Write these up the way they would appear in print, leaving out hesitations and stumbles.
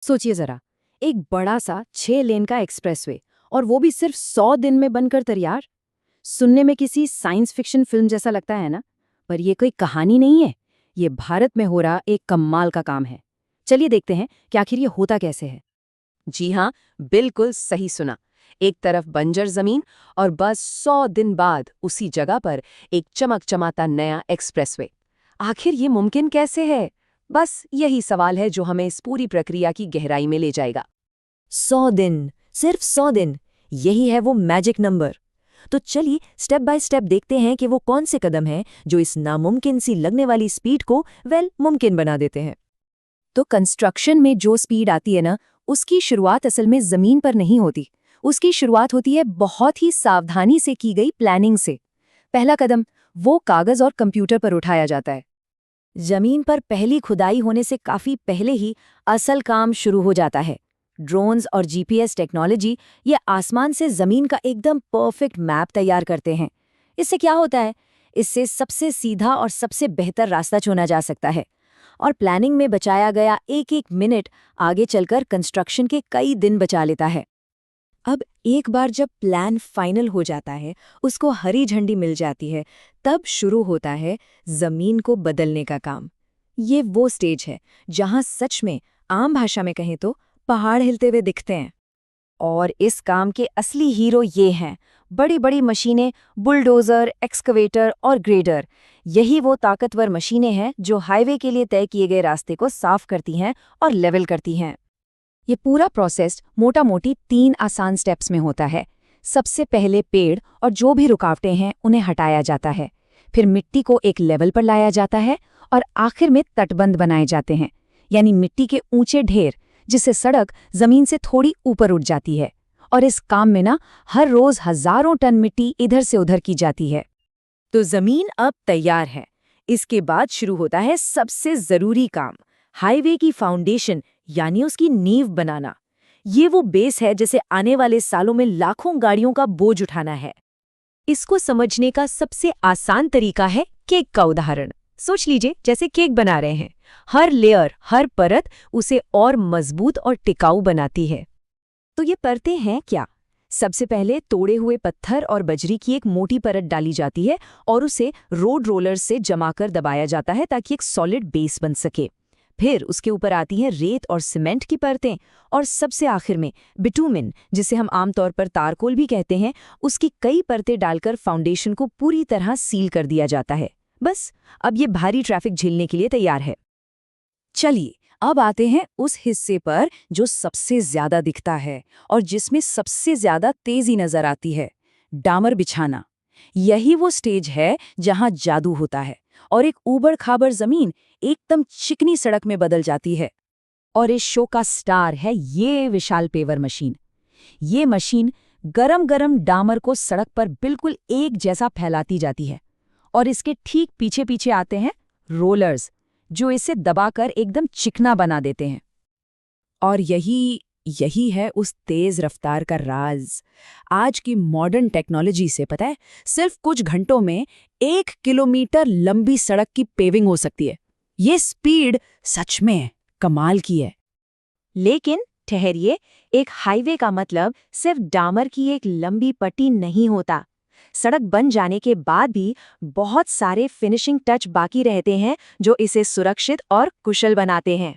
सोचिए जरा, एक बड़ा सा 6 लेन का एक्सप्रेसवे, और वो भी सिर्फ 100 दिन में बनकर तैयार। सुनने में किसी साइंस फिक्शन फिल्म जैसा लगता है ना, पर ये कोई कहानी नहीं है। ये भारत में हो रहा एक कमाल का काम है। चलिए देखते हैं कि आखिर ये होता कैसे है। जी हाँ, बिल्कुल सही सुना। एक तरफ बंजर जमीन और बस 100 दिन बाद उसी जगह पर एक चमकचमाता नया एक्सप्रेसवे। आखिर ये मुमकिन कैसे है? बस यही सवाल है जो हमें इस पूरी प्रक्रिया की गहराई में ले जाएगा। 100 दिन, सिर्फ 100 दिन, यही है वो मैजिक नंबर। तो चलिए स्टेप बाय स्टेप देखते हैं कि वो कौन से कदम हैं जो इस नामुमकिन सी लगने वाली स्पीड को मुमकिन बना देते हैं। तो कंस्ट्रक्शन में जो स्पीड आती है ना, उसकी शुरुआत असल में जमीन पर नहीं होती। उसकी शुरुआत होती है बहुत ही सावधानी से की गई प्लानिंग से। पहला कदम वो कागज और कंप्यूटर पर उठाया जाता है। जमीन पर पहली खुदाई होने से काफी पहले ही असल काम शुरू हो जाता है। ड्रोन्स और जीपीएस टेक्नोलॉजी ये आसमान से जमीन का एकदम परफेक्ट मैप तैयार करते हैं। इससे क्या होता है? इससे सबसे सीधा और सबसे बेहतर रास्ता चुना जा सकता है, और प्लानिंग में बचाया गया एक एक मिनट आगे चलकर कंस्ट्रक्शन के कई दिन बचा लेता है। अब एक बार जब प्लान फाइनल हो जाता है, उसको हरी झंडी मिल जाती है, तब शुरू होता है जमीन को बदलने का काम। ये वो स्टेज है जहां सच में, आम भाषा में कहें तो, पहाड़ हिलते हुए दिखते हैं। और इस काम के असली हीरो ये हैं, बड़ी बड़ी मशीनें, बुलडोजर, एक्सकवेटर और ग्रेडर। यही वो ताकतवर मशीनें हैं जो हाईवे के लिए तय किए गए रास्ते को साफ करती हैं और लेवल करती हैं। ये पूरा प्रोसेस मोटा मोटी 3 आसान स्टेप्स में होता है। सबसे पहले पेड़ और जो भी रुकावटें हैं उन्हें हटाया जाता है। फिर मिट्टी को एक लेवल पर लाया जाता है, और आखिर में तटबंध बनाए जाते हैं, यानी मिट्टी के ऊंचे ढेर, जिससे सड़क जमीन से थोड़ी ऊपर उठ जाती है। और इस काम में ना हर रोज हजारों टन मिट्टी इधर से उधर की जाती है। तो जमीन अब तैयार है। इसके बाद शुरू होता है सबसे जरूरी काम, हाईवे की फाउंडेशन, यानी उसकी नींव बनाना। ये वो बेस है जिसे आने वाले सालों में लाखों गाड़ियों का बोझ उठाना है। इसको समझने का सबसे आसान तरीका है केक का उदाहरण। सोच लीजिए जैसे केक बना रहे हैं। हर लेयर, हर परत उसे और मजबूत और टिकाऊ बनाती है। तो ये परतें हैं क्या? सबसे पहले तोड़े हुए पत्थर और बजरी की एक मोटी परत डाली जाती है, और उसे रोड रोलर से जमाकर दबाया जाता है ताकि एक सॉलिड बेस बन सके। फिर उसके ऊपर आती हैं रेत और सीमेंट की परतें, और सबसे आखिर में बिटुमिन, जिसे हम आमतौर पर तारकोल भी कहते हैं, उसकी कई परतें डालकर फाउंडेशन को पूरी तरह सील कर दिया जाता है। बस, अब ये भारी ट्रैफिक झेलने के लिए तैयार है। चलिए अब आते हैं उस हिस्से पर जो सबसे ज्यादा दिखता है और जिसमें सबसे ज्यादा तेजी नजर आती है, डामर बिछाना। यही वो स्टेज है जहां जादू होता है और एक ऊबड़-खाबड़ जमीन एकदम चिकनी सड़क में बदल जाती है। और इस शो का स्टार है ये विशाल पेवर मशीन। ये मशीन गरम गरम डामर को सड़क पर बिल्कुल एक जैसा फैलाती जाती है, और इसके ठीक पीछे पीछे आते हैं रोलर्स, जो इसे दबाकर एकदम चिकना बना देते हैं। और यही यही है उस तेज रफ्तार का राज। आज की मॉडर्न टेक्नोलॉजी से, पता है, सिर्फ कुछ घंटों में 1 किलोमीटर लंबी सड़क की पेविंग हो सकती है। ये स्पीड सच में कमाल की है। लेकिन ठहरिए, एक हाईवे का मतलब सिर्फ डामर की एक लंबी पट्टी नहीं होता। सड़क बन जाने के बाद भी बहुत सारे फिनिशिंग टच बाकी रहते हैं जो इसे सुरक्षित और कुशल बनाते हैं।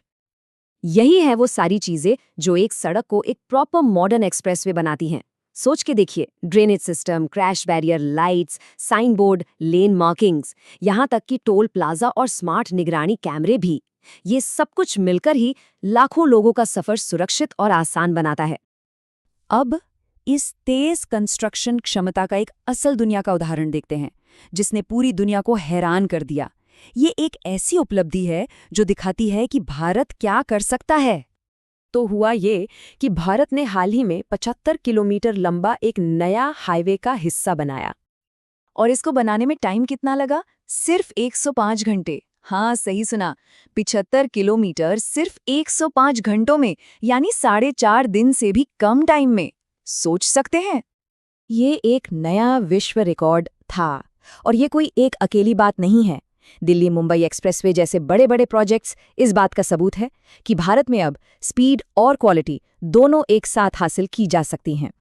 यही है वो सारी चीजें जो एक सड़क को एक प्रॉपर मॉडर्न एक्सप्रेसवे बनाती हैं। सोच के देखिए, drainage system, crash barrier, lights, sign board, lane markings, यहाँ तक कि टोल प्लाजा और स्मार्ट निगरानी कैमरे भी। ये सब कुछ मिलकर ही लाखों लोगों का सफर सुरक्षित और आसान बनाता है। अब इस तेज कंस्ट्रक्शन क्षमता का एक असल दुनिया का उदाहरण देखते हैं, जिसने पूरी दुनिया को हैरान कर दिया। ये एक ऐसी उपलब्धि है जो दिखाती है कि भारत क्या कर सकता है। तो हुआ ये कि भारत ने हाल ही में 75 किलोमीटर लंबा एक नया हाईवे का हिस्सा बनाया। और इसको बनाने में टाइम कितना लगा? सिर्फ 105 घंटे। हाँ, सही सुना, 75 किलोमीटर सिर्फ 105 घंटों में, यानी 4.5 दिन से भी कम टाइम में। सोच सकते हैं? ये एक नया विश्व रिकॉर्ड था। और ये कोई एक अकेली बात नहीं है। दिल्ली मुंबई एक्सप्रेसवे जैसे बड़े बड़े प्रोजेक्ट्स इस बात का सबूत है कि भारत में अब स्पीड और क्वालिटी दोनों एक साथ हासिल की जा सकती हैं।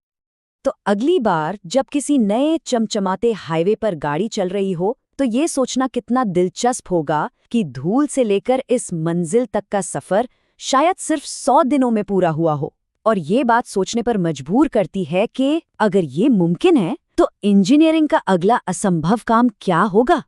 तो अगली बार जब किसी नए चमचमाते हाईवे पर गाड़ी चल रही हो तो ये सोचना कितना दिलचस्प होगा कि धूल से लेकर इस मंजिल तक का सफर शायद सिर्फ 100 दिनों में पूरा हुआ हो। और ये बात सोचने पर मजबूर करती है कि अगर ये मुमकिन है तो इंजीनियरिंग का अगला असंभव काम क्या होगा।